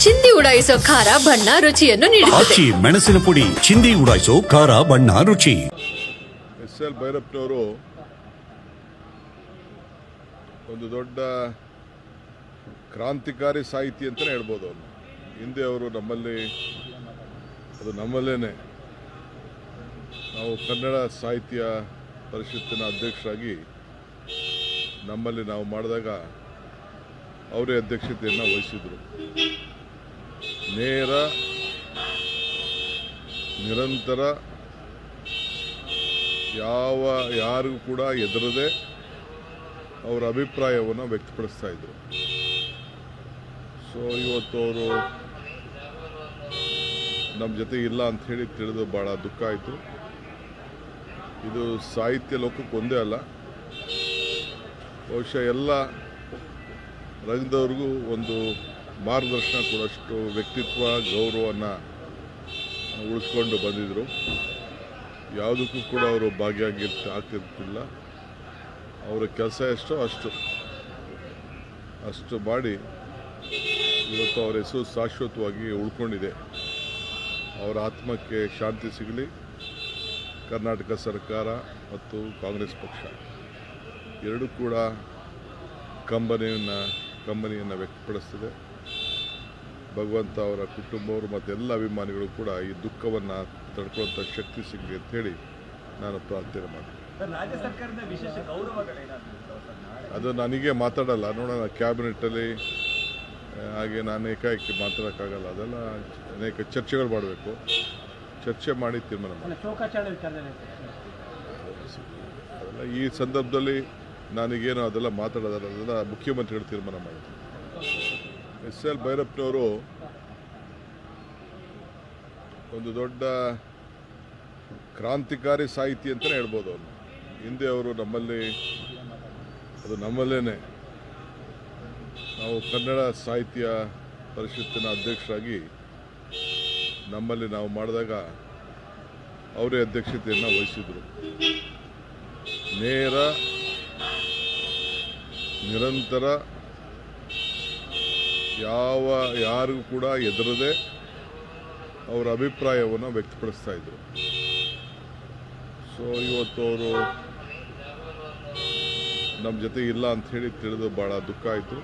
ಚಿಂದಿ ಉಡಾಯಿಸೋ ಖಾರ ಬಣ್ಣ ರುಚಿಯನ್ನು ನೀಡುತ್ತದೆ. ಮೆಣಸಿನ ಪುಡಿ ಚಿಂದಿ ಉಡಾಯಿಸೋ ಖಾರ ಬಣ್ಣ ರುಚಿ. ಎಸ್.ಎಲ್. ಭೈರಪ್ಪನವರು ಒಂದು ದೊಡ್ಡ ಕ್ರಾಂತಿಕಾರಿ ಸಾಹಿತಿ ಅಂತಲೇ ಹೇಳ್ಬೋದು. ಅವರು ಹಿಂದೆ ಅವರು ನಮ್ಮಲ್ಲೇನೆ ನಾವು ಕನ್ನಡ ಸಾಹಿತ್ಯ ಪರಿಷತ್ತಿನ ಅಧ್ಯಕ್ಷರಾಗಿ ನಮ್ಮಲ್ಲಿ ನಾವು ಮಾಡಿದಾಗ ಅವರೇ ಅಧ್ಯಕ್ಷತೆಯನ್ನು ವಹಿಸಿದರು. ನೇರ ನಿರಂತರ ಯಾರಿಗೂ ಕೂಡ ಎದುರದೆ ಅವರ ಅಭಿಪ್ರಾಯವನ್ನು ವ್ಯಕ್ತಪಡಿಸ್ತಾ ಇದ್ರು. ಸೊ ಇವತ್ತು ಅವರು ನಮ್ಮ ಜೊತೆ ಇಲ್ಲ ಅಂಥೇಳಿ ತಿಳಿದು ಭಾಳ ದುಃಖ ಆಯಿತು. ಇದು ಸಾಹಿತ್ಯ ಲೋಕಕ್ಕೆ ಒಂದೇ ಅಲ್ಲ, ಬಹುಶಃ ಎಲ್ಲ ರಂಗದವ್ರಿಗೂ ಒಂದು ಮಾರ್ಗದರ್ಶನ ಕೊಡೋಷ್ಟು ವ್ಯಕ್ತಿತ್ವ ಗೌರವವನ್ನು ಉಳಿಸ್ಕೊಂಡು ಬಂದಿದ್ದರು. ಯಾವುದಕ್ಕೂ ಕೂಡ ಅವರು ಆಗ್ತಿರ್ತಿಲ್ಲ. ಅವರ ಕೆಲಸ ಎಷ್ಟೋ ಅಷ್ಟು ಮಾಡಿ ಇವತ್ತು ಅವರ ಹೆಸರು ಶಾಶ್ವತವಾಗಿ ಉಳ್ಕೊಂಡಿದೆ. ಅವರ ಆತ್ಮಕ್ಕೆ ಶಾಂತಿ ಸಿಗಲಿ. ಕರ್ನಾಟಕ ಸರ್ಕಾರ ಮತ್ತು ಕಾಂಗ್ರೆಸ್ ಪಕ್ಷ ಎರಡೂ ಕೂಡ ಕಂಬನಿಯನ್ನು ವ್ಯಕ್ತಪಡಿಸ್ತಿದೆ. ಭಗವಂತ ಅವರ ಕುಟುಂಬವರು ಮತ್ತು ಎಲ್ಲ ಅಭಿಮಾನಿಗಳು ಕೂಡ ಈ ದುಃಖವನ್ನು ತಡ್ಕೊಳ್ಳುವಂಥ ಶಕ್ತಿ ಸಿಗಲಿ ಅಂತೇಳಿ ನಾನು ಪ್ರಾರ್ಥನೆ ಮಾಡ್ತೀನಿ. ಅದು ನನಗೆ ಮಾತಾಡಲ್ಲ, ನೋಡೋಣ. ಕ್ಯಾಬಿನೆಟ್ಟಲ್ಲಿ ಹಾಗೆ ನಾನು ಏಕಾಏಕಿ ಮಾತಾಡೋಕ್ಕಾಗಲ್ಲ. ಅದೆಲ್ಲ ಅನೇಕ ಚರ್ಚೆಗಳು ಮಾಡಬೇಕು. ಚರ್ಚೆ ಮಾಡಿ ತೀರ್ಮಾನ ಮಾಡಿ. ಅದೆಲ್ಲ ಈ ಸಂದರ್ಭದಲ್ಲಿ ನನಗೇನು ಅದೆಲ್ಲ ಮಾತಾಡೋದಲ್ಲ, ಅದೆಲ್ಲ ಮುಖ್ಯಮಂತ್ರಿಗಳು ತೀರ್ಮಾನ ಮಾಡ್ತಾರೆ. ಎಸ್.ಎಲ್. ಭೈರಪ್ಪನವರು ಒಂದು ದೊಡ್ಡ ಕ್ರಾಂತಿಕಾರಿ ಸಾಹಿತಿ ಅಂತಲೇ ಹೇಳ್ಬೋದು. ಅವರು ಹಿಂದೆ ಅವರು ನಮ್ಮಲ್ಲೇನೆ ನಾವು ಕನ್ನಡ ಸಾಹಿತ್ಯ ಪರಿಷತ್ತಿನ ಅಧ್ಯಕ್ಷರಾಗಿ ನಮ್ಮಲ್ಲಿ ನಾವು ಮಾಡಿದಾಗ ಅವರೇ ಅಧ್ಯಕ್ಷತೆಯನ್ನು ವಹಿಸಿದರು. ನೇರ ನಿರಂತರ ಯಾರಿಗೂ ಕೂಡ ಎದುರದೆ ಅವರ ಅಭಿಪ್ರಾಯವನ್ನು ವ್ಯಕ್ತಪಡಿಸ್ತಾ ಇದ್ರು. ಸೊ ಇವತ್ತು ಅವರು ನಮ್ಮ ಜೊತೆ ಇಲ್ಲ ಅಂಥೇಳಿ ತಿಳಿದು ಭಾಳ ದುಃಖ ಆಯಿತು.